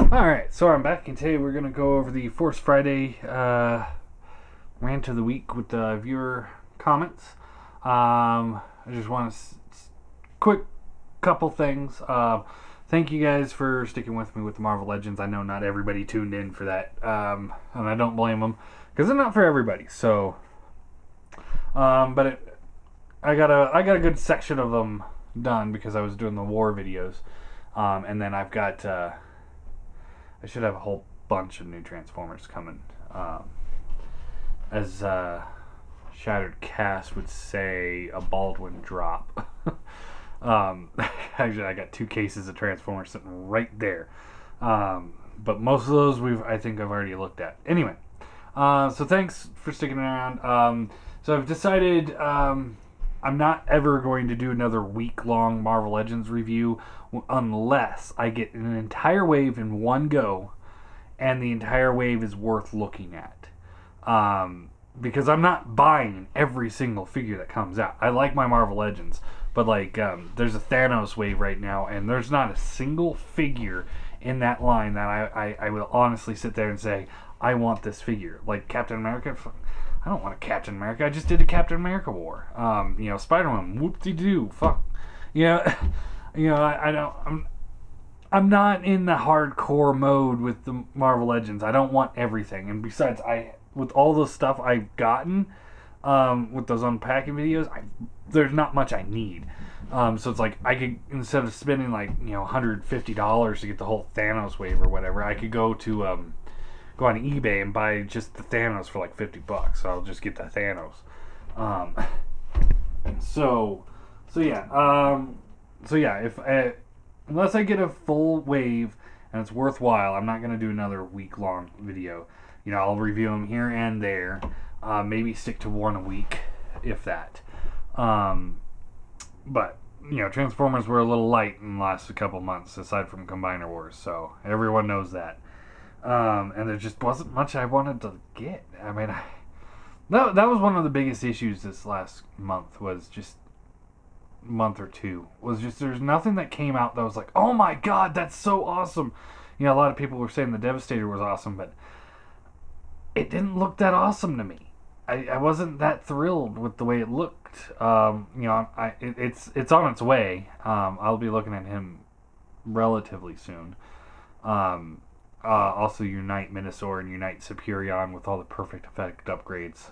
Alright, so I'm back, and today we're going to go over the Force Friday rant of the week with the viewer comments. I just want to quick couple things. Thank you guys for sticking with me with the Marvel Legends. I know not everybody tuned in for that, and I don't blame them because they're not for everybody. So, I got a good section of them done because I was doing the war videos, and then I've got. I should have a whole bunch of new Transformers coming. As Shattered Cast would say, a Baldwin drop. Actually, I got 2 cases of Transformers sitting right there. But most of those I think I've already looked at. Anyway, so thanks for sticking around. So I've decided I'm not ever going to do another week-long Marvel Legends review unless I get an entire wave in one go and the entire wave is worth looking at. Because I'm not buying every single figure that comes out. I like my Marvel Legends, but like there's a Thanos wave right now and there's not a single figure in that line that I will honestly sit there and say, I want this figure. Like Captain America, I don't want a Captain America. I just did a Captain America war. Spider-Man, whoop-de-doo, fuck. I'm not in the hardcore mode with the Marvel Legends. I don't want everything. And besides, with all the stuff I've gotten with those unpacking videos, there's not much I need. So it's like I could, instead of spending like $150 to get the whole Thanos wave or whatever, I could go on eBay and buy just the Thanos for like $50. So I'll just get the Thanos. Unless I get a full wave and it's worthwhile, I'm not going to do another week-long video. I'll review them here and there. Maybe stick to one a week, if that. But Transformers were a little light in the last couple months, aside from Combiner Wars, so everyone knows that. And there just wasn't much I wanted to get. I mean, that was one of the biggest issues this last month, was just month or two, was just there's nothing that came out that was like, oh my god, that's so awesome. A lot of people were saying the Devastator was awesome, but it didn't look that awesome to me. I wasn't that thrilled with the way it looked. It's on its way. I'll be looking at him relatively soon. Also Unite Minosaur and Unite Superion with all the perfect effect upgrades.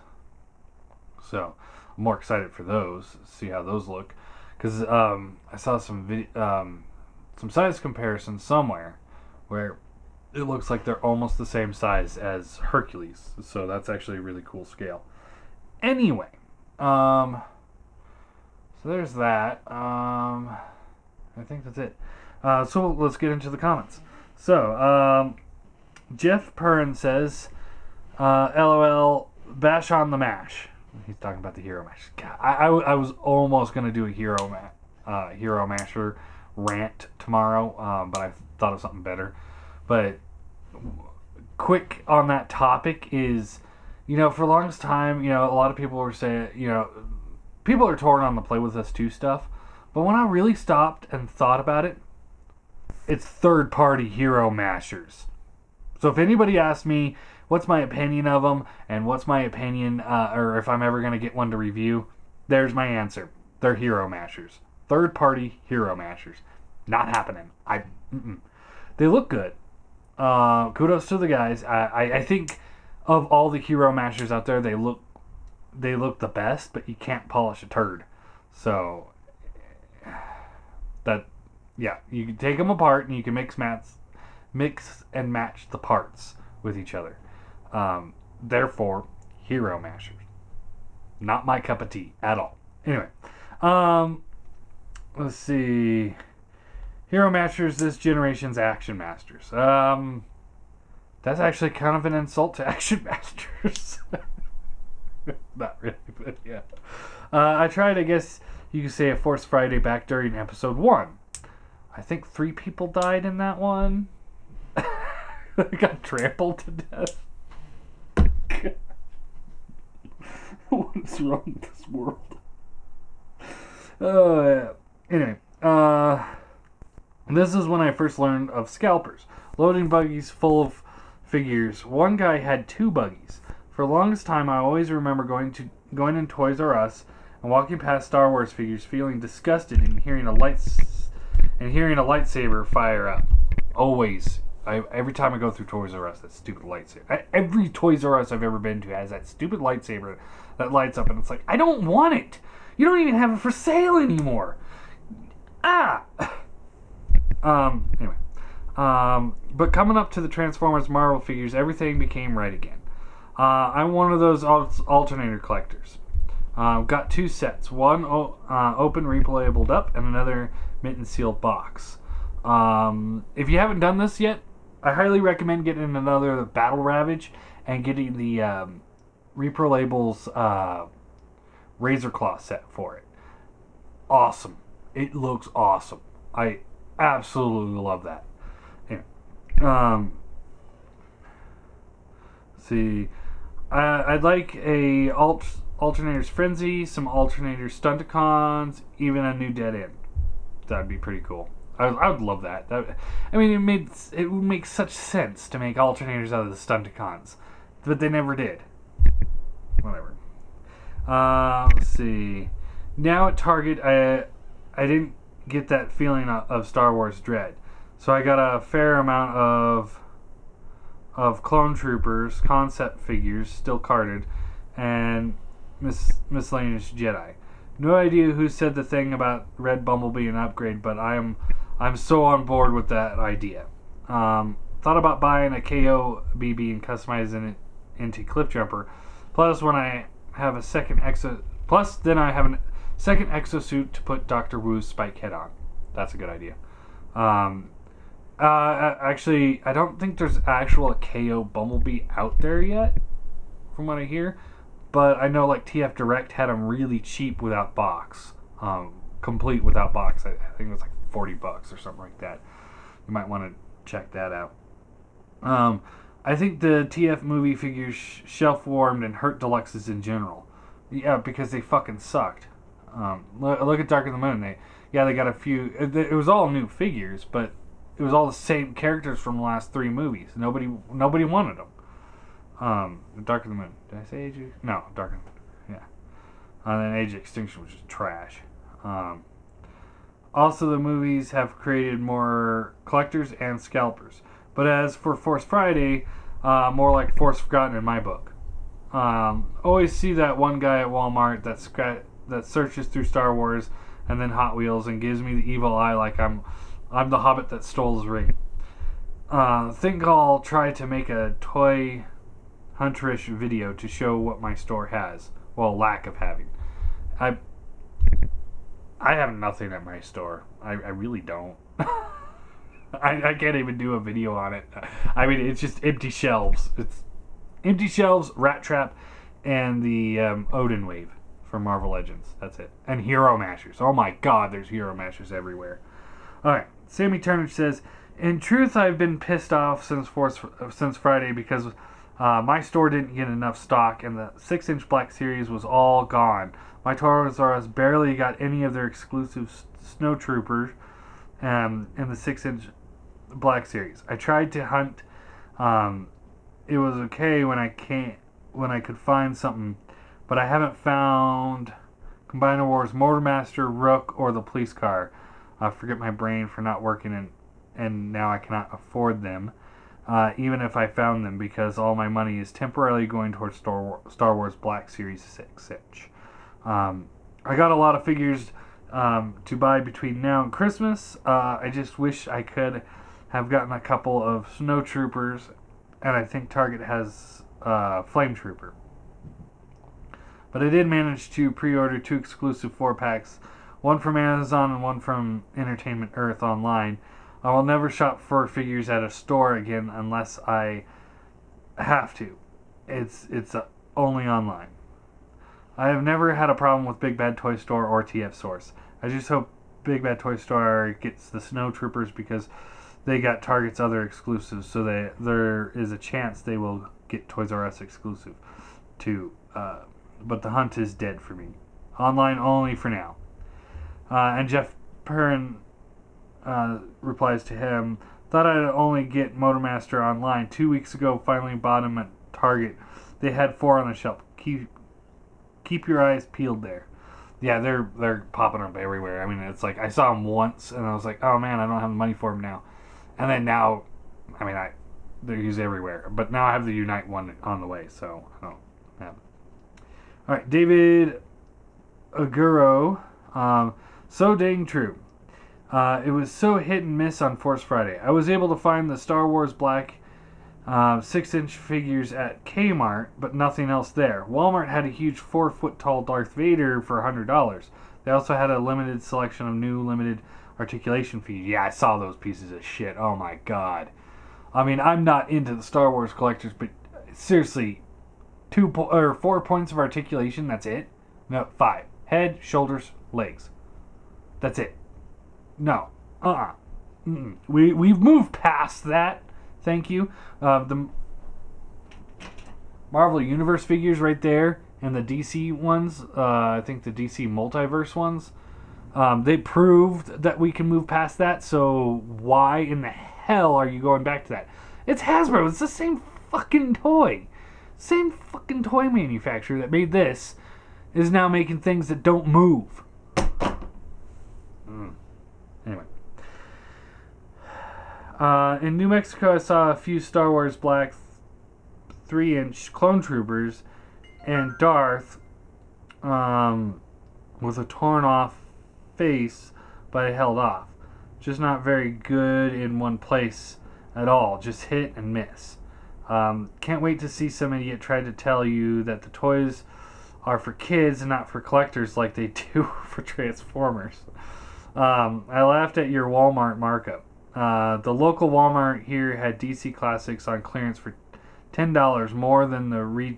So I'm more excited for those. See how those look. Because I saw some size comparisons somewhere where it looks like they're almost the same size as Hercules. So that's actually a really cool scale. Anyway, so there's that. I think that's it. So let's get into the comments. So, Jeff Pern says, LOL, bash on the mash. He's talking about the Hero Mash. God, I was almost going to do a Hero Masher rant tomorrow, but I thought of something better. But quick on that topic is, for the longest time, a lot of people were saying, people are torn on the Play With Us 2 stuff. But when I really stopped and thought about it, it's third-party Hero Mashers. So if anybody asks me what's my opinion of them and what's my opinion, or if I'm ever going to get one to review, there's my answer. They're Hero Mashers. Third-party Hero Mashers. Not happening. They look good. Kudos to the guys. I think of all the Hero Mashers out there, they look the best, but you can't polish a turd. So yeah, you can take them apart and you can mix and match the parts with each other. Therefore, Hero Mashers. Not my cup of tea at all. Anyway, let's see. Hero Mashers, this generation's Action Masters. That's actually kind of an insult to Action Masters. Not really, but yeah. I tried, I guess you could say, a Force Friday back during episode 1. I think 3 people died in that one. They got trampled to death. What is wrong with this world? Oh, yeah. Anyway, And this is when I first learned of scalpers. Loading buggies full of figures. One guy had 2 buggies. For the longest time, I always remember going in Toys R Us and walking past Star Wars figures, feeling disgusted and hearing a lightsaber fire up. Always. Every time I go through Toys R Us, that stupid lightsaber. Every Toys R Us I've ever been to has that stupid lightsaber that lights up, and it's like, I don't want it. You don't even have it for sale anymore. Anyway. But coming up to the Transformers Marvel figures, everything became right again. I'm one of those alternator collectors. Got 2 sets. One open, replayable up, and another mint and sealed box. If you haven't done this yet, I highly recommend getting another Battle Ravage and getting the Repro Labels Razor Claw set for it. Awesome. It looks awesome. I absolutely love that. Anyway, see, I'd like a Alternator's Frenzy, some Alternator Stunticons, even a new Dead End. That'd be pretty cool. I would love that. I mean, it would make such sense to make alternators out of the Stunticons, but they never did. Whatever. Let's see. Now at Target, I didn't get that feeling of Star Wars dread, so I got a fair amount of Clone Troopers concept figures, still carded, and miscellaneous Jedi. No idea who said the thing about Red Bumblebee and upgrade, but I'm so on board with that idea. Thought about buying a KO BB and customizing it into Cliffjumper. Plus, then I have a second exosuit to put Dr. Wu's Spike head on. That's a good idea. Actually, I don't think there's actual KO Bumblebee out there yet, from what I hear. But I know like TF Direct had them really cheap without box. Complete without box. I think it was like $40 or something like that. You might want to check that out. I think the TF movie figures shelf warmed and hurt deluxes in general. Yeah, because they fucking sucked. Look at Dark of the Moon. They got a few. It was all new figures, but it was all the same characters from the last 3 movies. Nobody wanted them. Dark of the Moon. Did I say Age of... No, Dark of the Moon. Yeah. And then Age of Extinction, which is trash. Also, the movies have created more collectors and scalpers. But as for Force Friday, more like Force Forgotten in my book. Always see that one guy at Walmart that searches through Star Wars and then Hot Wheels and gives me the evil eye like I'm the Hobbit that stole his ring. Think I'll try to make a toy hunterish video to show what my store has. Well, lack of having. I have nothing at my store. I really don't. I can't even do a video on it. I mean, it's just empty shelves. It's empty shelves, Rat Trap, and the Odin Wave from Marvel Legends. That's it. And Hero Mashers. Oh my god, there's Hero Mashers everywhere. Alright, Sammy Turner says, in truth, I've been pissed off since Friday because my store didn't get enough stock and the 6-inch Black Series was all gone. My Toys R Us barely got any of their exclusive Snow Troopers in the 6-inch Black Series. I tried to hunt. It was okay when I could find something, but I haven't found Combiner Wars Motormaster, Rook, or the police car. I forget my brain for not working and now I cannot afford them. Even if I found them, because all my money is temporarily going towards Star Wars Black Series 6-inch. I got a lot of figures to buy between now and Christmas. I just wish I could have gotten a couple of Snow Troopers, and I think Target has Flame Trooper. But I did manage to pre-order 2 exclusive 4-packs, one from Amazon and one from Entertainment Earth online. I will never shop for figures at a store again unless I have to. It's only online. I have never had a problem with Big Bad Toy Store or TF Source. I just hope Big Bad Toy Store gets the Snow Troopers because they got Target's other exclusives, so there is a chance they will get Toys R Us exclusive too. But the hunt is dead for me. Online only for now. And Jeff Perrin replies to him, thought I'd only get Motormaster online. 2 weeks ago, finally bought him at Target. They had 4 on the shelf. Keep your eyes peeled there. Yeah, they're popping up everywhere. I mean, it's like I saw them once and I was like, oh man, I don't have the money for them now. And then now, I mean, they're used everywhere. But now I have the Unite one on the way, so I don't have it. All right, David Aguro. So dang true. It was so hit and miss on Force Friday. I was able to find the Star Wars Black 6-inch figures at Kmart, but nothing else there. Walmart had a huge 4-foot-tall Darth Vader for $100. They also had a limited selection of new limited articulation figures. Yeah, I saw those pieces of shit. Oh my god. I mean, I'm not into the Star Wars collectors, but seriously, 4 points of articulation, that's it? No, 5. Head, shoulders, legs. That's it. No. We've moved past that. Thank you. The Marvel Universe figures right there and the DC ones, I think the DC Multiverse ones, they proved that we can move past that, so why in the hell are you going back to that? It's Hasbro. It's the same fucking toy. Same fucking toy manufacturer that made this is now making things that don't move. Anyway. In New Mexico, I saw a few Star Wars Black 3-inch clone troopers and Darth with a torn off face, but I held off. Just not very good in one place at all. Just hit and miss. Can't wait to see some idiot try to tell you that the toys are for kids and not for collectors like they do for Transformers. I laughed at your Walmart markup. The local Walmart here had DC Classics on clearance for $10 more than the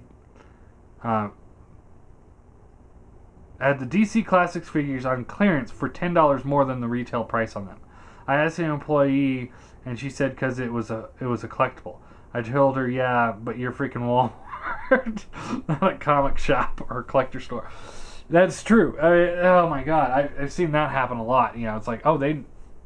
had the DC Classics figures on clearance for $10 more than the retail price on them. I asked an employee, and she said because it was a collectible. I told her, yeah, but you're freaking Walmart, not a comic shop or collector store. That's true. Oh my god, I've seen that happen a lot. You know, it's like, oh,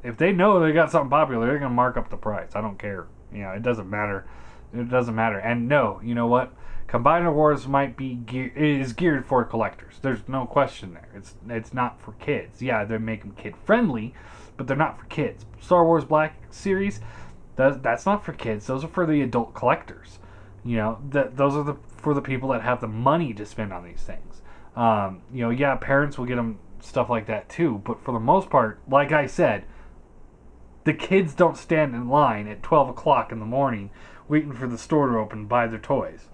if they know they got something popular, they're gonna mark up the price. I don't care. You know, it doesn't matter. It doesn't matter. And no, you know what? Combiner Wars might be is geared for collectors. There's no question there. It's not for kids. Yeah, they make them kid friendly, but they're not for kids. Star Wars Black series, that's not for kids. Those are for the adult collectors. You know, those are for the people that have the money to spend on these things. You know, yeah, parents will get them stuff like that too, but for the most part, like I said, the kids don't stand in line at 12 o'clock in the morning waiting for the store to open and buy their toys.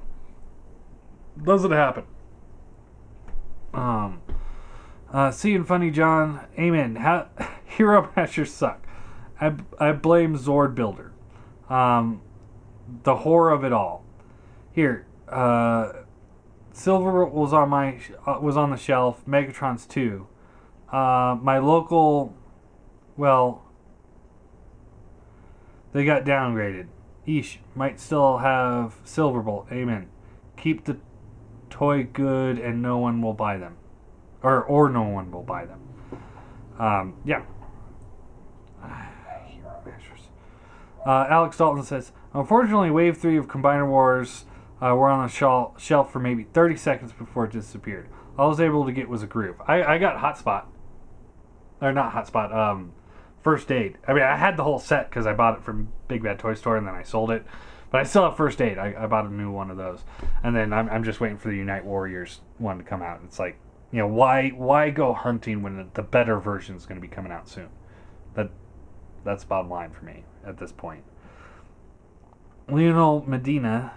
Doesn't happen. Seeing Funny John, amen. Hero Mashers suck. I blame Zord Builder. The horror of it all. Here, Silver was on the shelf. Megatron's 2. My local, well, they got downgraded. Eesh, might still have Silverbolt. Amen. Keep the toy good and no one will buy them. Or no one will buy them. Yeah. Hero Mashers. Alex Dalton says, unfortunately, Wave 3 of Combiner Wars were on the shelf for maybe 30 seconds before it disappeared. All I was able to get was a groove. I got Hotspot. Or not Hotspot, First Aid. I mean, I had the whole set because I bought it from Big Bad Toy Store and then I sold it. But I still have First Aid. I bought a new one of those. And then I'm just waiting for the Unite Warriors one to come out. It's like, you know, why go hunting when the better version is going to be coming out soon? That's the bottom line for me at this point. Lionel Medina.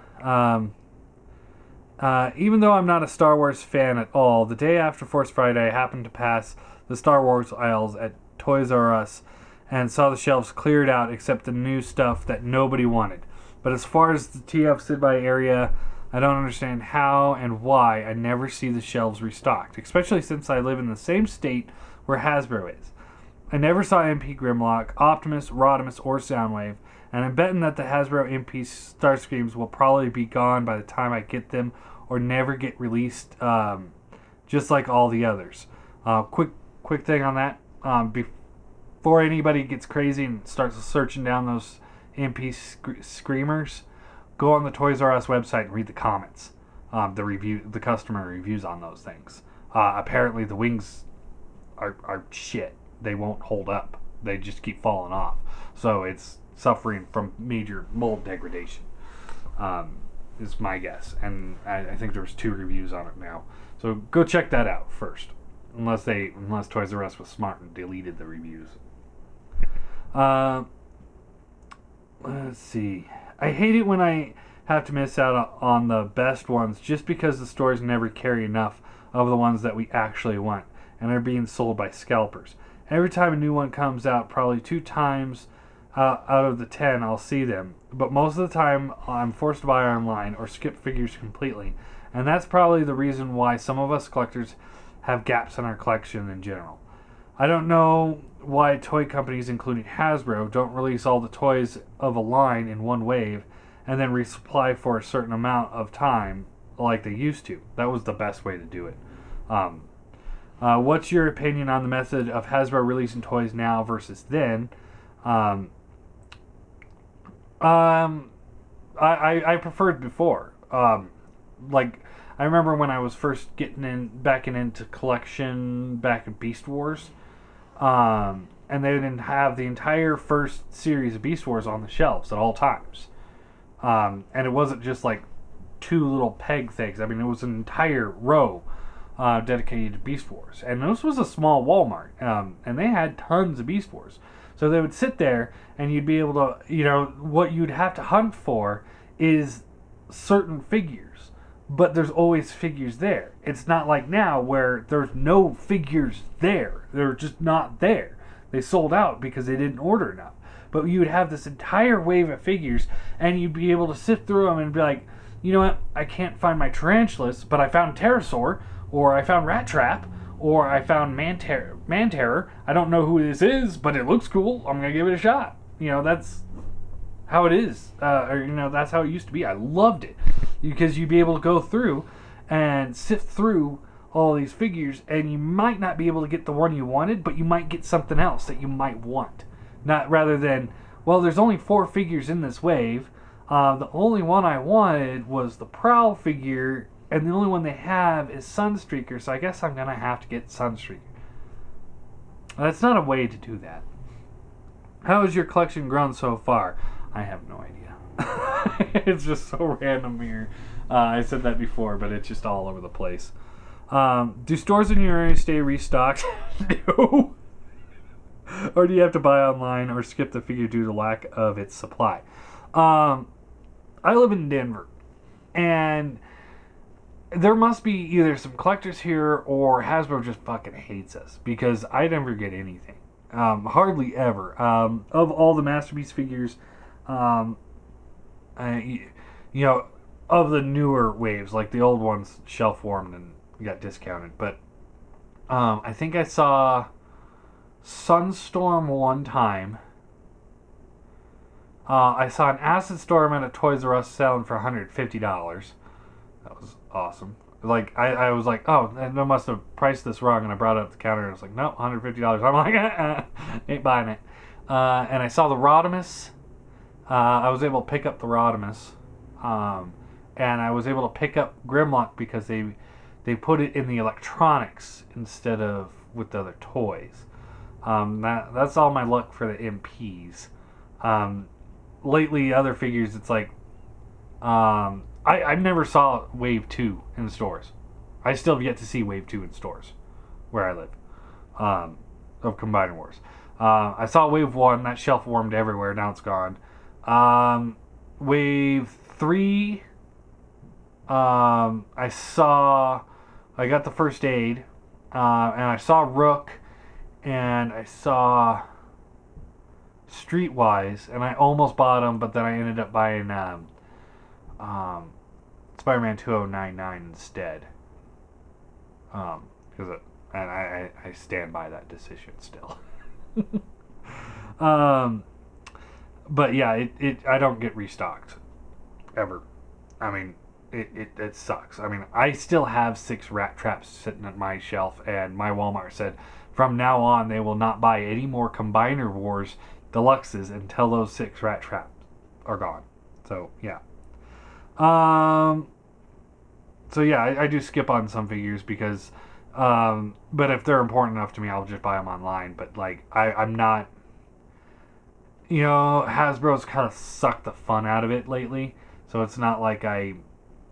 Even though I'm not a Star Wars fan at all, the day after Force Friday, I happened to pass the Star Wars aisles at Toys R Us and saw the shelves cleared out except the new stuff that nobody wanted. But as far as the TF Sidby area, I don't understand how and why I never see the shelves restocked, especially since I live in the same state where Hasbro is. I never saw MP Grimlock, Optimus, Rodimus, or Soundwave, and I'm betting that the Hasbro MP Starscreams will probably be gone by the time I get them or never get released, just like all the others. Quick thing on that. before anybody gets crazy and starts searching down those MP screamers, go on the Toys R Us website and read the comments, the customer reviews on those things. Apparently the wings are shit. They won't hold up. They just keep falling off. So it's suffering from major mold degradation. Is my guess, and I think there was 2 reviews on it now. So go check that out first, unless Toys R Us was smart and deleted the reviews. Let's see. I hate it when I have to miss out on the best ones just because the stores never carry enough of the ones that we actually want, and they're being sold by scalpers. Every time a new one comes out, probably 2 times out of the 10 I'll see them, but most of the time I'm forced to buy online or skip figures completely, and that's probably the reason why some of us collectors have gaps in our collection in general. I don't know why toy companies, including Hasbro, don't release all the toys of a line in one wave and then resupply for a certain amount of time like they used to. That was the best way to do it. What's your opinion on the method of Hasbro releasing toys now versus then? I preferred before. Like, I remember when I was first getting back into collection back in Beast Wars, and they didn't have the entire first series of Beast Wars on the shelves at all times. And it wasn't just like 2 little peg things. I mean, it was an entire row dedicated to Beast Wars. And this was a small Walmart, and they had tons of Beast Wars. So they would sit there, and you'd be able to, what you'd have to hunt for is certain figures. But there's always figures there. It's not like now where there's no figures there. They're just not there. They sold out because they didn't order enough. But you would have this entire wave of figures, and you'd be able to sift through them and be like, you know what, I can't find my Tarantulas, but I found Pterosaur, or I found Rat Trap, or I found Manterror. I don't know who this is, but it looks cool. I'm going to give it a shot. That's how it is. That's how it used to be. I loved it. Because you'd be able to go through and sift through all these figures, and you might not be able to get the one you wanted, but you might get something else that you might want. Not rather than, well, there's only 4 figures in this wave. The only one I wanted was the Prowl figure, and the only one they have is Sunstreaker, so I guess I'm going to have to get Sunstreaker. That's not a way to do that. How has your collection grown so far? I have no idea. It's just so random here. I said that before, but it's just all over the place. Do stores in your area stay restocked? No. Or do you have to buy online or skip the figure due to lack of its supply? I live in Denver, and there must be either some collectors here or Hasbro just fucking hates us because I never get anything. Hardly ever. Of all the Masterpiece figures, of the newer waves, like the old ones shelf warmed and got discounted. But I think I saw Sunstorm one time. I saw an Acid Storm at a Toys R Us selling for $150. That was awesome. Like, I was like, oh, they must have priced this wrong, and I brought it up the counter, and I was like, nope, $150. I'm like, ain't buying it. And I saw the Rodimus. I was able to pick up the Rodimus. And I was able to pick up Grimlock because they put it in the electronics instead of with the other toys. That's all my luck for the MPs. Lately, other figures, it's like, I never saw Wave 2 in the stores. I still have yet to see Wave 2 in stores where I live, of Combiner Wars. I saw Wave 1, that shelf warmed everywhere, now it's gone. Wave 3, I got the First Aid, and I saw Rook, and I saw Streetwise, and I almost bought them, but then I ended up buying Spider-Man 2099 instead. Because I stand by that decision still. But yeah, I don't get restocked ever. I mean, it sucks. I mean, I still have 6 Rat Traps sitting at my shelf, and my Walmart said From now on, they will not buy any more Combiner Wars Deluxes until those 6 Rat Traps are gone. So, yeah. So, yeah, I do skip on some figures because... but if they're important enough to me, I'll just buy them online. But, like, I'm not... You know, Hasbro's kind of sucked the fun out of it lately. So it's not like I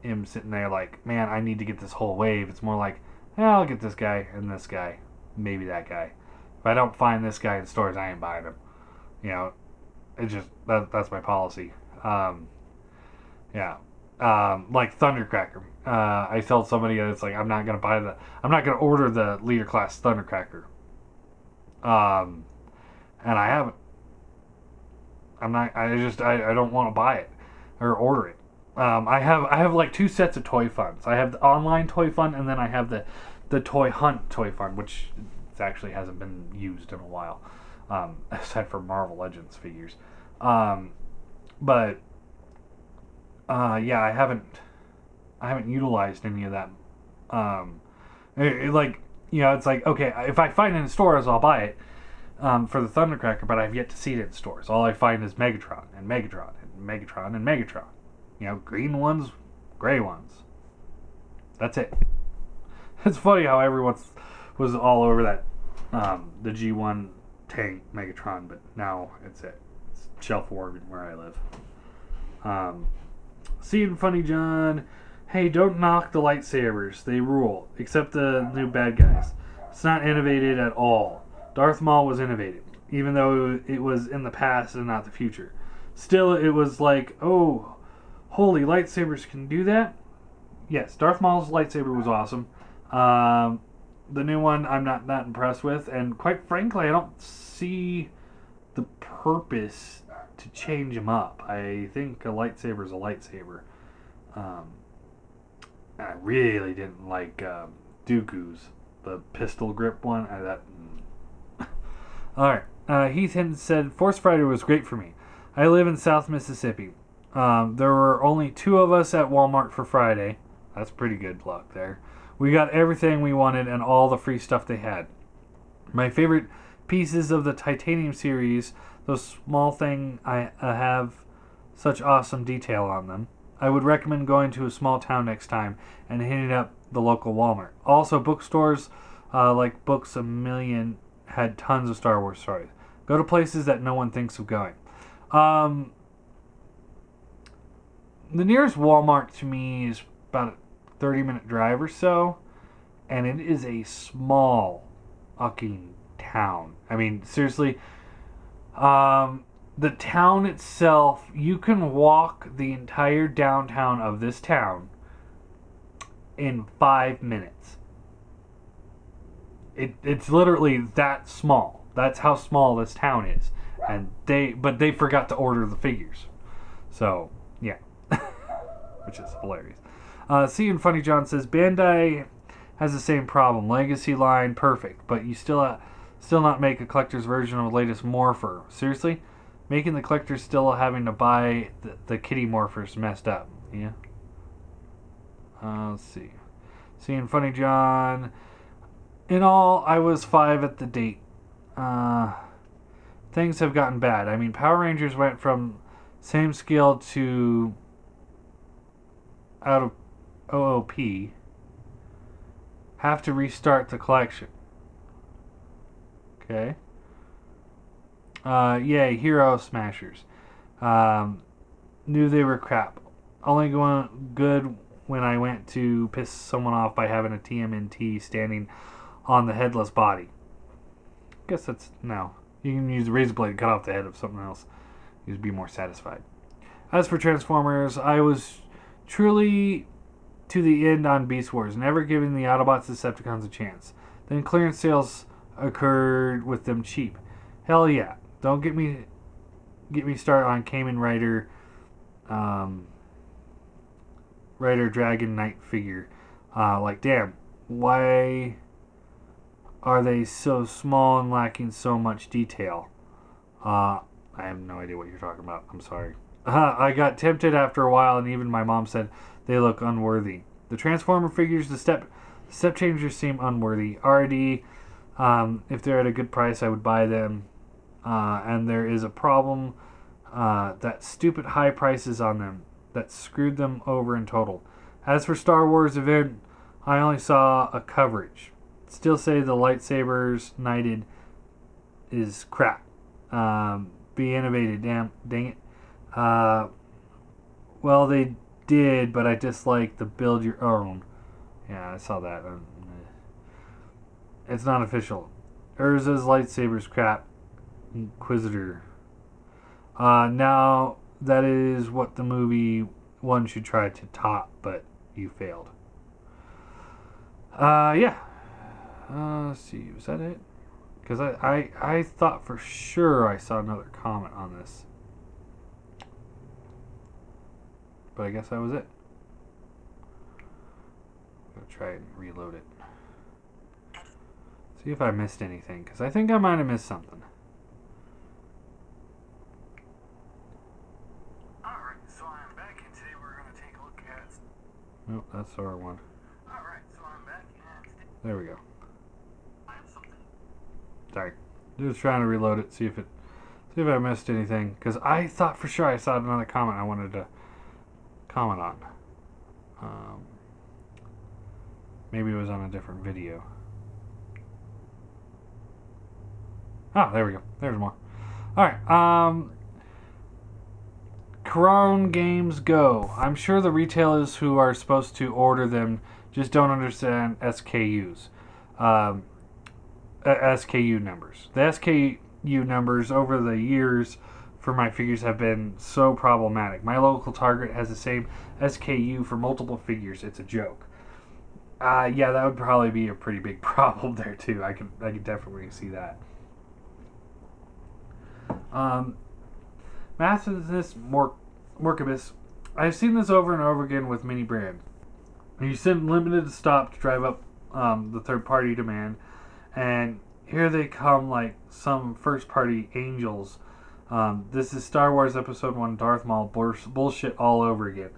am sitting there like, man, I need to get this whole wave. It's more like, I'll get this guy and this guy. Maybe that guy. If I don't find this guy in stores, I ain't buying him. You know, it's just, that's my policy. Yeah. Like Thundercracker. I told somebody that's like, I'm not going to order the leader class Thundercracker. And I haven't. I don't want to buy it or order it. I have like 2 sets of toy funds. I have the online toy fund, and then I have the toy hunt toy fund, which actually hasn't been used in a while, aside for Marvel Legends figures. But yeah, I haven't utilized any of that. Like, you know, it's like, okay, if I find it in stores, I'll buy it. For the Thundercracker, but I've yet to see it in stores. All I find is Megatron and Megatron and Megatron and Megatron. You know, green ones, gray ones. That's it. It's funny how everyone was all over that, the G1 tank Megatron, but now it's shelf warming where I live. Seeing Funny John, hey, don't knock the lightsabers. They rule, except the new bad guys. It's not innovated at all. Darth Maul was innovative, even though it was in the past and not the future. Still, it was like, oh, holy, lightsabers can do that? Yes, Darth Maul's lightsaber was awesome. The new one I'm not that impressed with, and quite frankly, I don't see the purpose to change him up. I think a lightsaber is a lightsaber. I really didn't like Dooku's, the pistol grip one. Alright, Heath Hinton said, Force Friday was great for me. I live in South Mississippi. There were only 2 of us at Walmart for Friday. That's pretty good luck there. We got everything we wanted and all the free stuff they had. My favorite pieces of the Titanium series, those small things have such awesome detail on them. I would recommend going to a small town next time and hitting up the local Walmart. Also, bookstores like Books A Million had tons of Star Wars stories. Go to places that no one thinks of going. The nearest Walmart to me is about a 30-minute drive or so, and it is a small fucking town. I mean, seriously, the town itself, you can walk the entire downtown of this town in 5 minutes. It's literally that small. That's how small this town is. And they forgot to order the figures. So, yeah. Which is hilarious. Seeing Funny John says, Bandai has the same problem. Legacy line, perfect. But you still not make a collector's version of the latest Morpher. Seriously? Making the collector still having to buy the kitty Morphers messed up. Yeah. Let's see. Seeing Funny John... In all, I was 5 at the date. Things have gotten bad. I mean, Power Rangers went from same scale to out of OOP. Have to restart the collection. Okay. Yay, Hero Smashers. Knew they were crap. Only going good when I went to piss someone off by having a TMNT standing on the headless body. Guess that's no. You can use a razor blade to cut off the head of something else. You'd be more satisfied. As for Transformers, I was truly to the end on Beast Wars, never giving the Autobots Decepticons a chance. Then clearance sales occurred with them cheap. Hell yeah. Don't get me started on Kamen Rider Dragon Knight figure. Like, damn, why are they so small and lacking so much detail? I have no idea what you're talking about. I'm sorry. I got tempted after a while, and even my mom said they look unworthy. The Transformer figures, the step changers seem unworthy. RD If they're at a good price, I would buy them. And there is a problem that stupid high prices on them that screwed them over in total. As for Star Wars event, I only saw a coverage. Still say the lightsabers knighted is crap. Be innovative, dang it. Well, they did, but I dislike the build your own. Yeah, I saw that. It's not official. Urza's lightsaber's crap. Inquisitor. Now, that is what the movie one should try to top, but you failed. Yeah. Let's see. Was that it? Because I thought for sure I saw another comment on this. But I guess that was it. I'm going to try and reload it. See if I missed anything, because I think I might have missed something. Alright, so I'm back, and today we're going to take a look at... Nope, that's the wrong one. Alright, so I'm back, and... There we go. I have something. Sorry. Just trying to reload it, see if I missed anything. Because I thought for sure I saw another comment I wanted to comment on. Maybe it was on a different video. Ah, there we go. There's more. Alright, Crown Games Go. I'm sure the retailers who are supposed to order them just don't understand SKUs. SKU numbers. The SKU numbers over the years for my figures have been so problematic. My local Target has the same SKU for multiple figures. It's a joke. Yeah, that would probably be a pretty big problem there too. I could definitely see that. Mathesis Morcabus. I've seen this over and over again with many brands. You send limited stop to drive up the third-party demand, and here they come like some first-party angels. This is Star Wars Episode 1 Darth Maul bullshit all over again,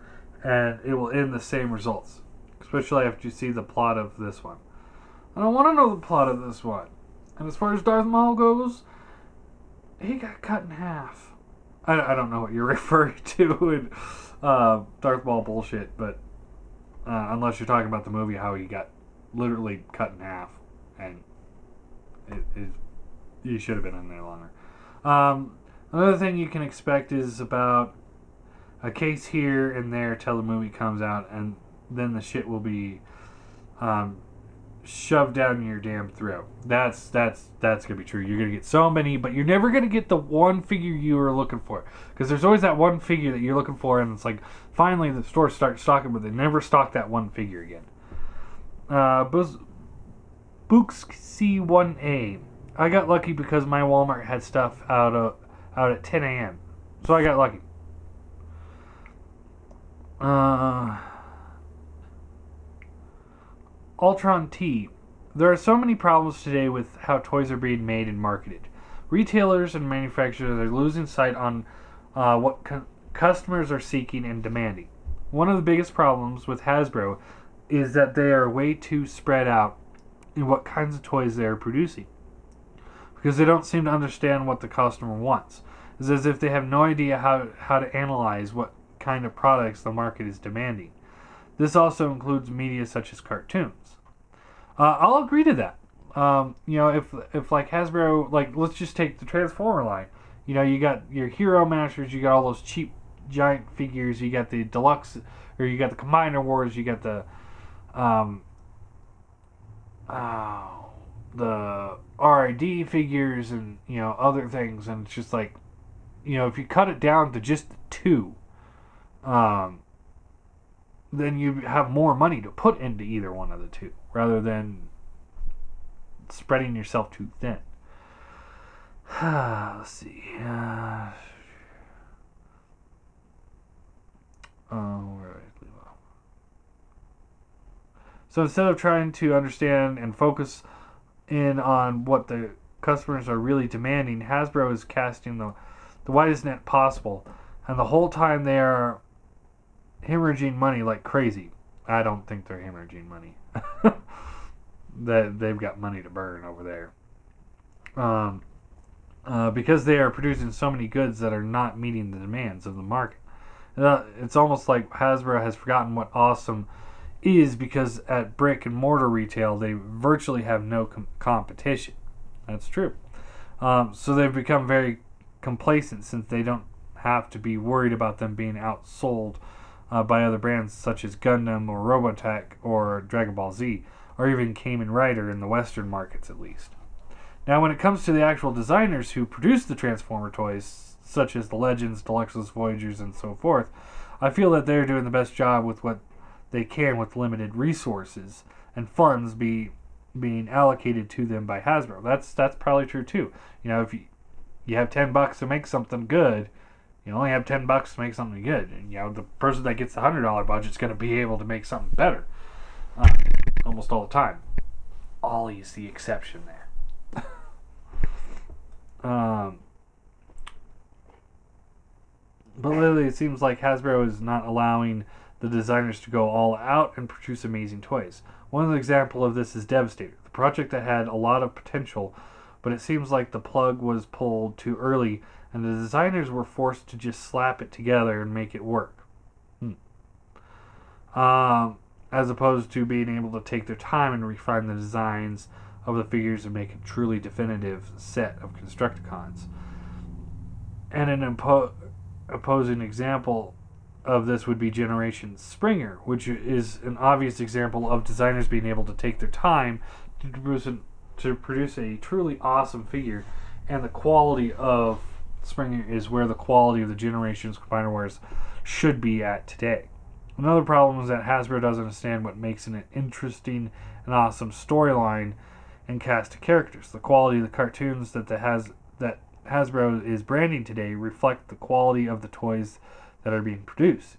and it will end the same results, especially after you see the plot of this one. I don't want to know the plot of this one. And as far as Darth Maul goes, he got cut in half. I don't know what you're referring to in Darth Maul bullshit, but unless you're talking about the movie, how he got literally cut in half, and he should have been in there longer. Another thing you can expect is about a case here and there till the movie comes out, and then the shit will be shoved down your damn throat. That's gonna be true. You're gonna get so many, but you're never gonna get the one figure you were looking for, because there's always that one figure that you're looking for, and it's like finally the store starts stocking, but they never stock that one figure again. Books C1A. I got lucky because my Walmart had stuff out at 10 a.m. So I got lucky. Ultron T. There are so many problems today with how toys are being made and marketed. Retailers and manufacturers are losing sight on what customers are seeking and demanding. One of the biggest problems with Hasbro is that they are way too spread out in what kinds of toys they are producing, because they don't seem to understand what the customer wants. It's as if they have no idea how to analyze what kind of products the market is demanding. This also includes media such as cartoons. I'll agree to that. If like Hasbro, like let's just take the Transformer line. You know, you got your Hero Masters, you got all those cheap giant figures, you got the deluxe, or you got the Combiner Wars, you got the RID figures, and other things, and it's just like, if you cut it down to just two, then you have more money to put into either one of the two, rather than spreading yourself too thin. Let's see. Where did I leave off? So instead of trying to understand and focus in on what the customers are really demanding, Hasbro is casting the widest net possible, and the whole time they are hemorrhaging money like crazy. I don't think they're hemorrhaging money. that they've got money to burn over there. Because they are producing so many goods that are not meeting the demands of the market. It's almost like Hasbro has forgotten what awesome is, because at brick and mortar retail they virtually have no competition. That's true. So they've become very complacent, since they don't have to be worried about them being outsold by other brands such as Gundam or Robotech or Dragon Ball Z, or even Kamen Rider in the Western markets at least. Now, when it comes to the actual designers who produce the Transformer toys, such as the Legends, Deluxes, Voyagers, and so forth, I feel that they're doing the best job with what they can with limited resources and funds being allocated to them by Hasbro. That's probably true too. You know, if you have $10 to make something good, you only have $10 to make something good. And, you know, the person that gets the $100 budget is going to be able to make something better almost all the time. Ollie's the exception there. But lately it seems like Hasbro is not allowing the designers to go all out and produce amazing toys. One example of this is Devastator, the project that had a lot of potential, but it seems like the plug was pulled too early and the designers were forced to just slap it together and make it work. As opposed to being able to take their time and refine the designs of the figures and make a truly definitive set of Constructicons. And an opposing example of this would be Generation Springer, which is an obvious example of designers being able to take their time to produce a truly awesome figure, and the quality of Springer is where the quality of the Generations Combiner Wars should be at today. Another problem is that Hasbro doesn't understand what makes an interesting and awesome storyline and cast of characters. The quality of the cartoons that Hasbro is branding today reflect the quality of the toys that are being produced.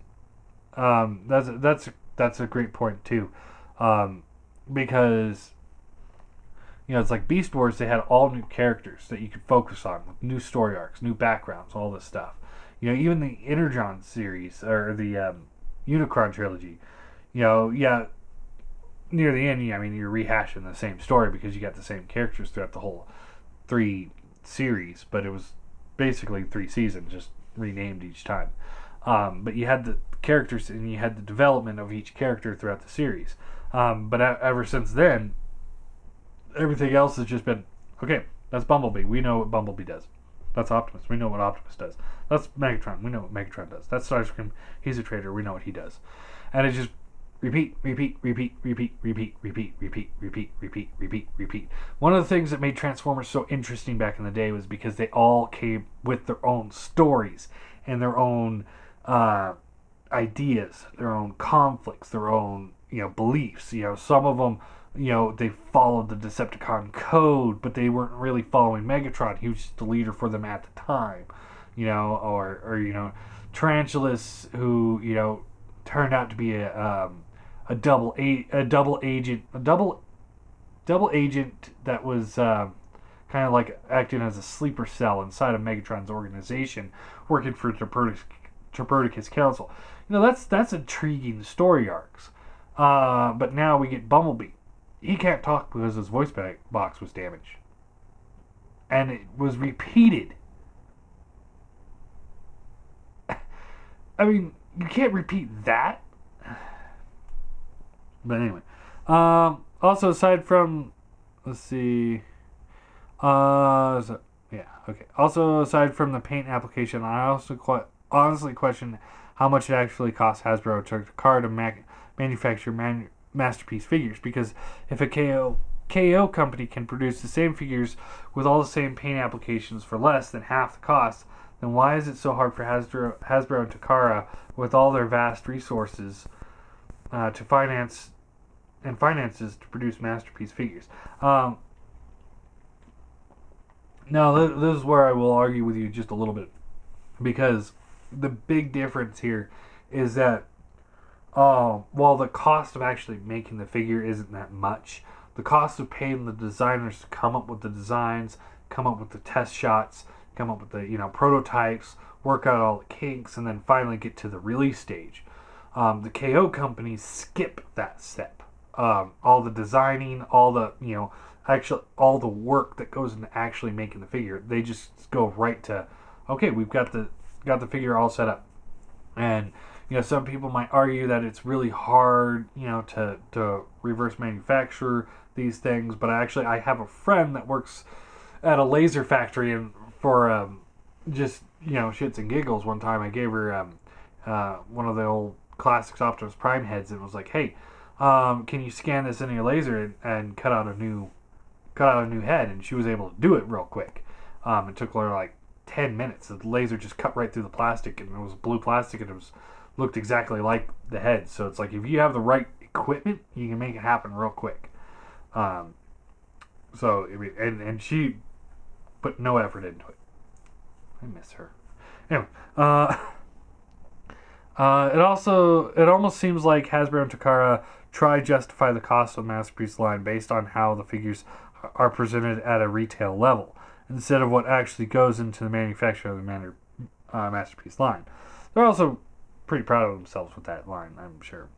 That's a great point too, because you know, it's like Beast Wars. They had all new characters that you could focus on, with new story arcs, new backgrounds, all this stuff. You know, even the Energon series or the Unicron trilogy. You know, yeah. Near the end, I mean, you're rehashing the same story because you got the same characters throughout the whole 3 series, but it was basically 3 seasons, just renamed each time. But you had the characters and you had the development of each character throughout the series. But ever since then, everything else has just been, okay, that's Bumblebee. We know what Bumblebee does. That's Optimus. We know what Optimus does. That's Megatron. We know what Megatron does. That's Starscream. He's a traitor. We know what he does. And it just repeat. One of the things that made Transformers so interesting back in the day was because they all came with their own stories and their own ideas, their own conflicts, their own, you know, beliefs. You know, some of them, you know, they followed the Decepticon code, but they weren't really following Megatron. He was just the leader for them at the time. You know, or you know, Tarantulas, who, you know, turned out to be a double agent that was kind of like acting as a sleeper cell inside of Megatron's organization, working for Terperticus Council. You know, that's intriguing story arcs. But now we get Bumblebee. He can't talk because his voice box was damaged, and it was repeated. I mean, you can't repeat that. But anyway, also aside from, let's see, Also aside from the paint application, I also honestly question how much it actually costs Hasbro to Takara to manufacture masterpiece figures. Because if a KO company can produce the same figures with all the same paint applications for less than half the cost, then why is it so hard for Hasbro and Takara, with all their vast resources, to finances to produce masterpiece figures? Now, this is where I will argue with you just a little bit, because the big difference here is that while the cost of actually making the figure isn't that much, the cost of paying the designers to come up with the designs, come up with the test shots, come up with the, you know, prototypes, work out all the kinks, and then finally get to the release stage. The KO companies skip that step. all the designing, all the actually all the work that goes into actually making the figure. They just go right to, okay, we've got the figure all set up, and some people might argue that it's really hard to reverse manufacture these things, but I have a friend that works at a laser factory, and for just shits and giggles, one time I gave her one of the old classics Optimus Prime heads and was like, hey, can you scan this into your laser and cut out a new head? And she was able to do it real quick. It took her like 10 minutes. The laser just cut right through the plastic, and it was blue plastic, and it looked exactly like the head. So it's like, if you have the right equipment, you can make it happen real quick. So and she put no effort into it. I miss her. Anyway, it almost seems like Hasbro and Takara try to justify the cost of the Masterpiece line based on how the figures are presented at a retail level, instead of what actually goes into the manufacture of the Masterpiece line. They're also pretty proud of themselves with that line, I'm sure.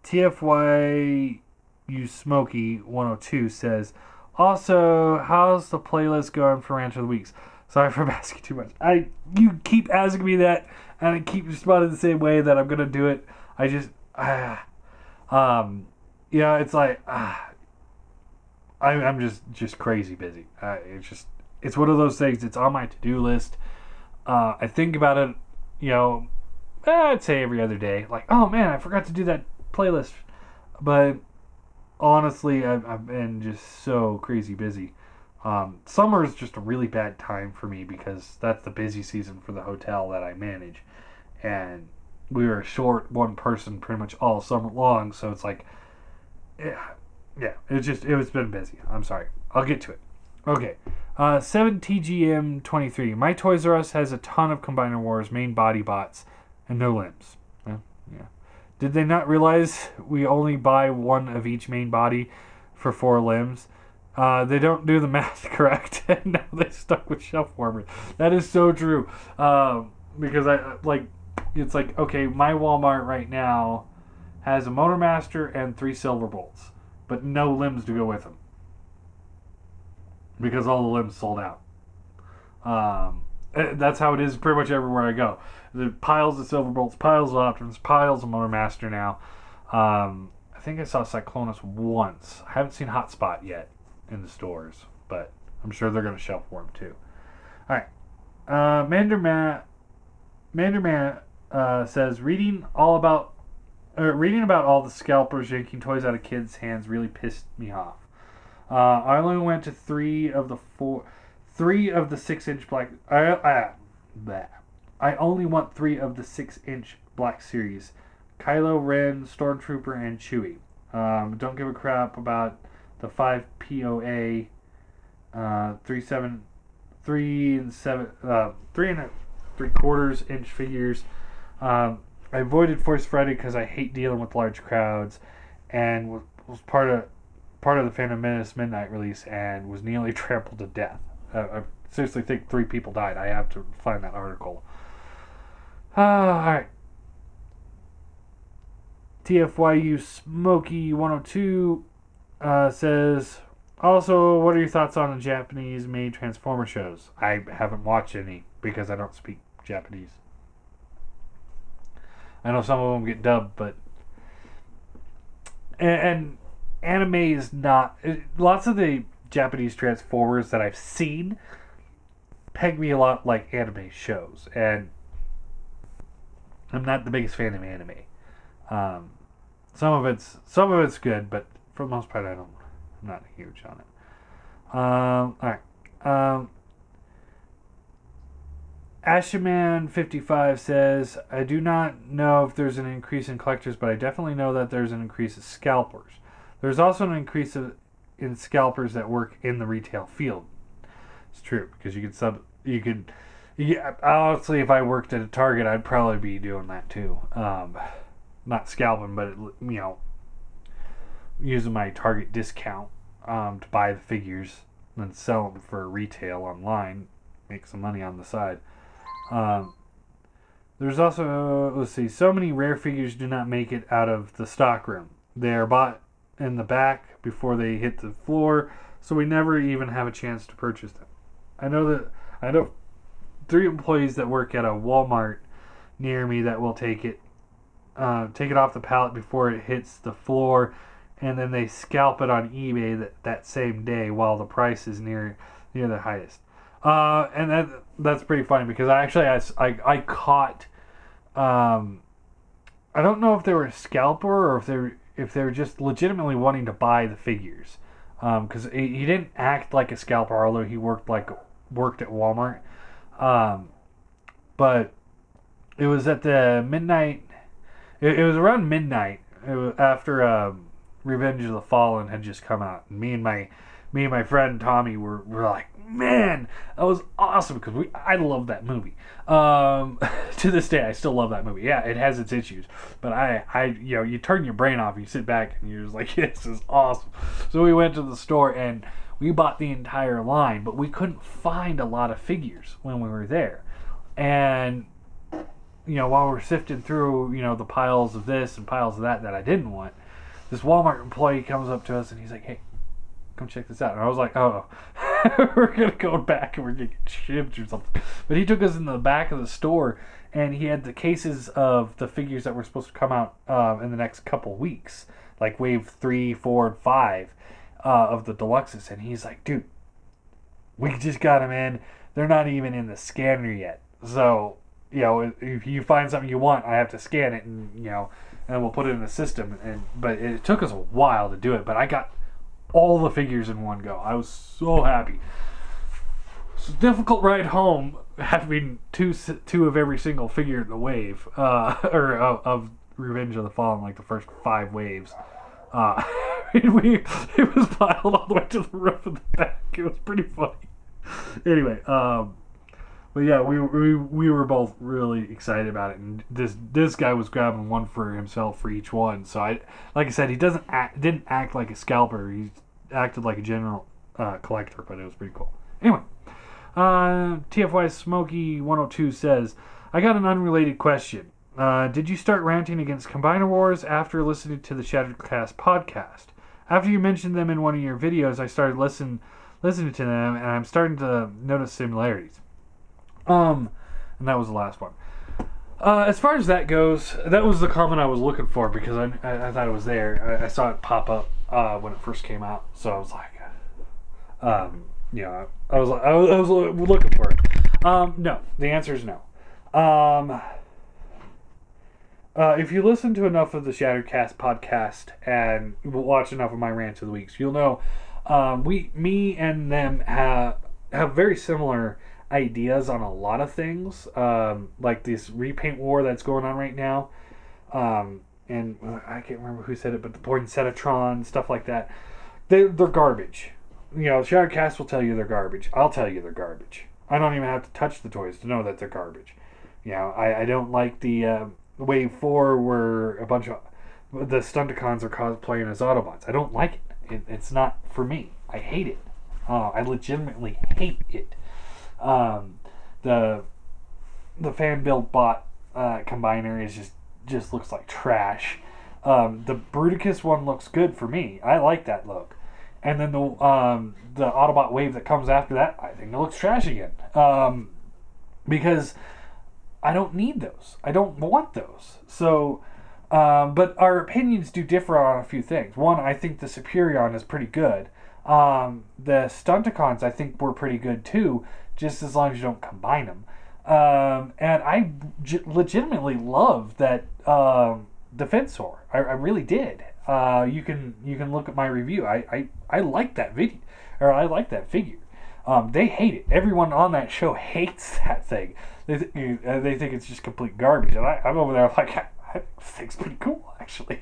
TFY You Smoky 102 says, also, how's the playlist going for Rant of the Weeks? Sorry for asking too much. You keep asking me that, and I keep responding the same way that I'm gonna do it. I just, it's like, I'm just crazy busy. It's one of those things. It's on my to-do list. I think about it, I'd say every other day. Like, oh man, I forgot to do that playlist. But honestly, I've been just so crazy busy. Summer is just a really bad time for me because that's the busy season for the hotel that I manage, and we were short one person pretty much all summer long. So it's like, it's been busy. I'm sorry. I'll get to it. Okay. 7TGM23. My Toys R Us has a ton of Combiner Wars main body bots and no limbs. Yeah. Did they not realize we only buy one of each main body for 4 limbs? They don't do the math correct, and now they're stuck with shelf warmers. That is so true. Because it's like, okay, my Walmart right now has a Motor Master and 3 Silver Bolts, but no limbs to go with them because all the limbs sold out. That's how it is pretty much everywhere I go. The piles of Silver Bolts, piles of Optimus, piles of Motor Master now. I think I saw Cyclonus once. I haven't seen Hotspot yet in the stores, but I'm sure they're going to shelf warm too. Alright. Manderman says, reading about all the scalpers yanking toys out of kids' hands really pissed me off. I only went to 3 of the 6-inch black. I only want 3 of the 6-inch Black Series: Kylo Ren, Stormtrooper, and Chewie. Don't give a crap about the 5 POA, 3 and 3/4 inch figures. I avoided Force Friday because I hate dealing with large crowds, and was part of the Phantom Menace Midnight release and was nearly trampled to death. I seriously think 3 people died. I have to find that article. Alright. TFYU Smoky 102 says, also, what are your thoughts on the Japanese-made Transformer shows? I haven't watched any because I don't speak Japanese. I know some of them get dubbed, but... And anime is not... Lots of the Japanese Transformers that I've seen peg me a lot like anime shows, and I'm not the biggest fan of anime. Some of it's good, but for the most part, I'm not huge on it. Alright. Ashaman55 says, I do not know if there's an increase in collectors, but I definitely know that there's an increase of scalpers. There's also an increase in scalpers that work in the retail field. It's true, because honestly, if I worked at a Target, I'd probably be doing that too. Not scalping, but using my Target discount to buy the figures and then sell them for retail online, make some money on the side. There's also, let's see, so many rare figures do not make it out of the stock room. They are bought in the back before they hit the floor, so we never even have a chance to purchase them. I know 3 employees that work at a Walmart near me that will take it off the pallet before it hits the floor, and then they scalp it on eBay that same day while the price is near the highest. And that's pretty funny because I caught. I don't know if they were a scalper or if they were just legitimately wanting to buy the figures, because he didn't act like a scalper, although he worked at Walmart. But it was at the midnight. It was around midnight. It was after Revenge of the Fallen had just come out, and me and my friend Tommy were like, man, that was awesome, because I love that movie. To this day, I still love that movie. Yeah, it has its issues, but you turn your brain off, you sit back, and you're just like, this is awesome. So we went to the store and we bought the entire line, but we couldn't find a lot of figures when we were there. And while we're sifting through the piles of this and piles of that I didn't want, this Walmart employee comes up to us and he's like, hey, come check this out. And I was like, oh, we're going to go back and we're going to get shipped or something. But he took us in the back of the store, and he had the cases of the figures that were supposed to come out in the next couple weeks, like wave 3, 4, and 5 of the deluxes. And he's like, dude, we just got them in. They're not even in the scanner yet. So, if you find something you want, I have to scan it, and we'll put it in the system. But it took us a while to do it. But I got all the figures in one go. I was so happy. It's a difficult ride home, having two of every single figure in the wave, of Revenge of the Fallen, like the first 5 waves. It was piled all the way to the roof of the back. It was pretty funny. Anyway, but yeah, we were both really excited about it, and this guy was grabbing one for himself for each one. So like I said, he didn't act like a scalper. He acted like a general collector, but it was pretty cool. Anyway, TFY Smokey 102 says, I got an unrelated question. Did you start ranting against Combiner Wars after listening to the Shattercast podcast? After you mentioned them in one of your videos, I started listening to them, and I'm starting to notice similarities. And that was the last one. As far as that goes, that was the comment I was looking for, because I thought it was there. I saw it pop up when it first came out, so I was like, I was looking for it. No, the answer is no. If you listen to enough of the Shattercast podcast and watch enough of my Rants of the Weeks, you'll know me and them have very similar ideas on a lot of things, like this repaint war that's going on right now, and I can't remember who said it, but the Poinsettiatron, stuff like that. They're garbage. Shattercast will tell you they're garbage. I'll tell you they're garbage. I don't even have to touch the toys to know that they're garbage. I don't like the Wave 4 where a bunch of the Stunticons are cosplaying as Autobots. I don't like it. It's not for me. I hate it. I legitimately hate it. The fan built bot combiner is just looks like trash. The Bruticus one looks good for me. I like that look. And then the Autobot wave that comes after that, I think it looks trash again. Because I don't need those. I don't want those. So, but our opinions do differ on a few things. One, I think the Superion is pretty good. The Stunticons, I think, were pretty good too, just as long as you don't combine them. And I legitimately love that Defensor. I really did. You can look at my review. I like that video, or I like that figure. They hate it. Everyone on that show hates that thing. They think it's just complete garbage, and I'm over there like, I think it's pretty cool, actually.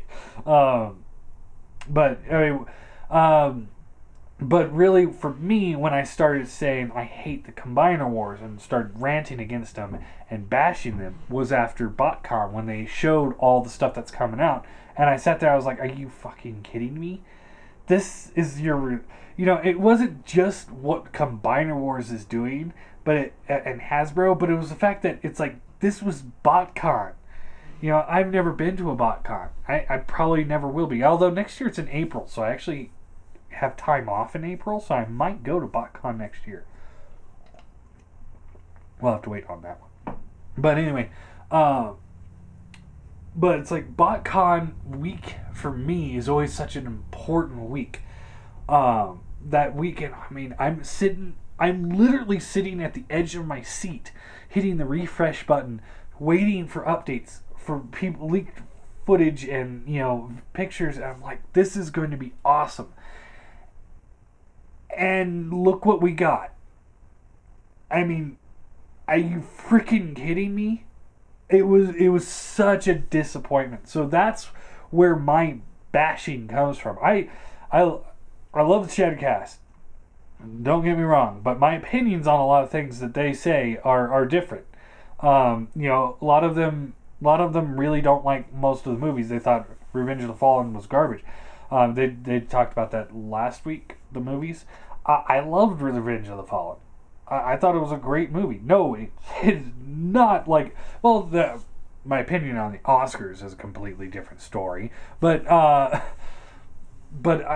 But really, for me, when I started saying I hate the Combiner Wars and started ranting against them and bashing them, was after BotCon, when they showed all the stuff that's coming out. And I sat there, I was like, are you fucking kidding me? This is your... it wasn't just what Combiner Wars is doing, and Hasbro, but it was the fact that it's like this was BotCon. You know, I've never been to a BotCon. I probably never will be. Although next year it's in April, so I actually have time off in April, so I might go to BotCon next year. We'll have to wait on that one. But anyway, but it's like BotCon week for me is always such an important week. That weekend, I mean, I'm literally sitting at the edge of my seat, hitting the refresh button, waiting for updates for people, leaked footage and, you know, pictures. And I'm like, this is going to be awesome. And look what we got. I mean, are you freaking kidding me? It was such a disappointment. So that's where my bashing comes from. I love the Shadowcast. Don't get me wrong, but my opinions on a lot of things that they say are different. You know, a lot of them really don't like most of the movies. They thought Revenge of the Fallen was garbage. They talked about that last week, the movies. I loved Revenge of the Fallen. I thought it was a great movie. No, it is not like... Well, my opinion on the Oscars is a completely different story. But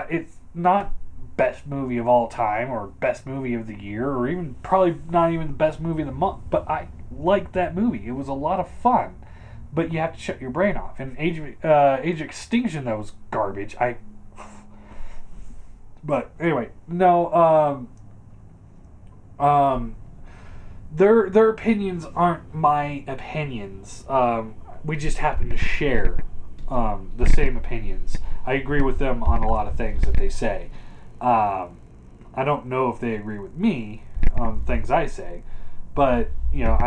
it's not best movie of all time or best movie of the year or even probably not even the best movie of the month. But I liked that movie. It was a lot of fun. But you have to shut your brain off. And Age of Extinction, that was garbage. But anyway, no... their opinions aren't my opinions. We just happen to share the same opinions. I agree with them on a lot of things that they say. I don't know if they agree with me on things I say, but you know,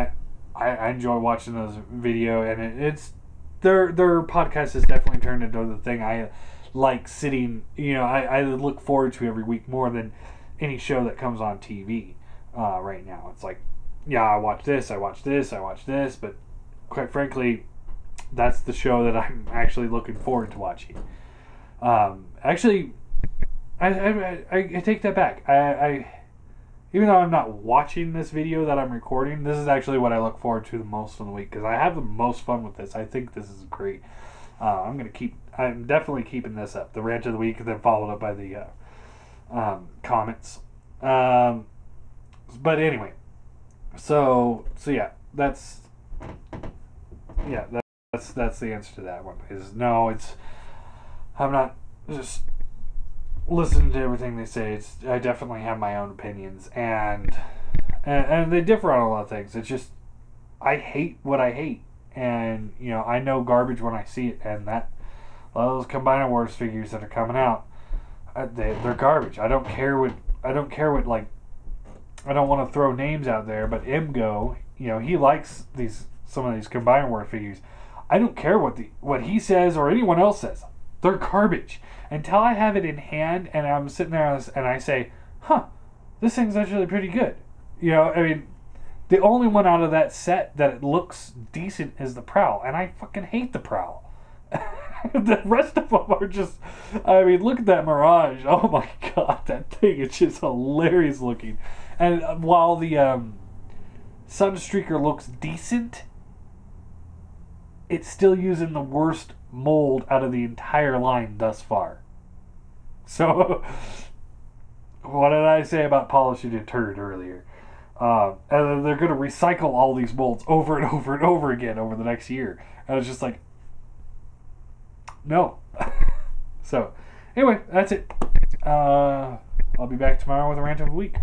I enjoy watching those video, and it's their podcast has definitely turned into the thing I like sitting. You know, I look forward to every week more than any show that comes on TV. Right now, it's like, yeah, I watch this, but quite frankly, that's the show that I'm actually looking forward to watching. Actually, I take that back. I even though I'm not watching this video that I'm recording, this is actually what I look forward to the most in the week because I have the most fun with this. I think this is great. I'm definitely keeping this up. The rant of the week, and then followed up by the comments. But anyway, so yeah, that's the answer to that one. Is no, I'm not just listening to everything they say. I definitely have my own opinions, and they differ on a lot of things. It's just I hate what I hate, and you know I know garbage when I see it, and that a lot of those Combined Wars figures that are coming out, they're garbage. I don't care what like. I don't want to throw names out there, but Imgo, you know, he likes some of these Combined War figures. I don't care what he says or anyone else says. They're garbage. Until I have it in hand and I'm sitting there and I say, huh, this thing's actually pretty good. You know, I mean, the only one out of that set that it looks decent is the Prowl, and I fucking hate the Prowl. The rest of them are just, I mean, look at that Mirage. Oh my god, that thing is just hilarious looking. And while the Sunstreaker looks decent, it's still using the worst mold out of the entire line thus far. So, what did I say about polishing a turd earlier? And they're going to recycle all these molds over and over and over again over the next year. And it's just like, no. So, anyway, that's it. I'll be back tomorrow with a rant of the week.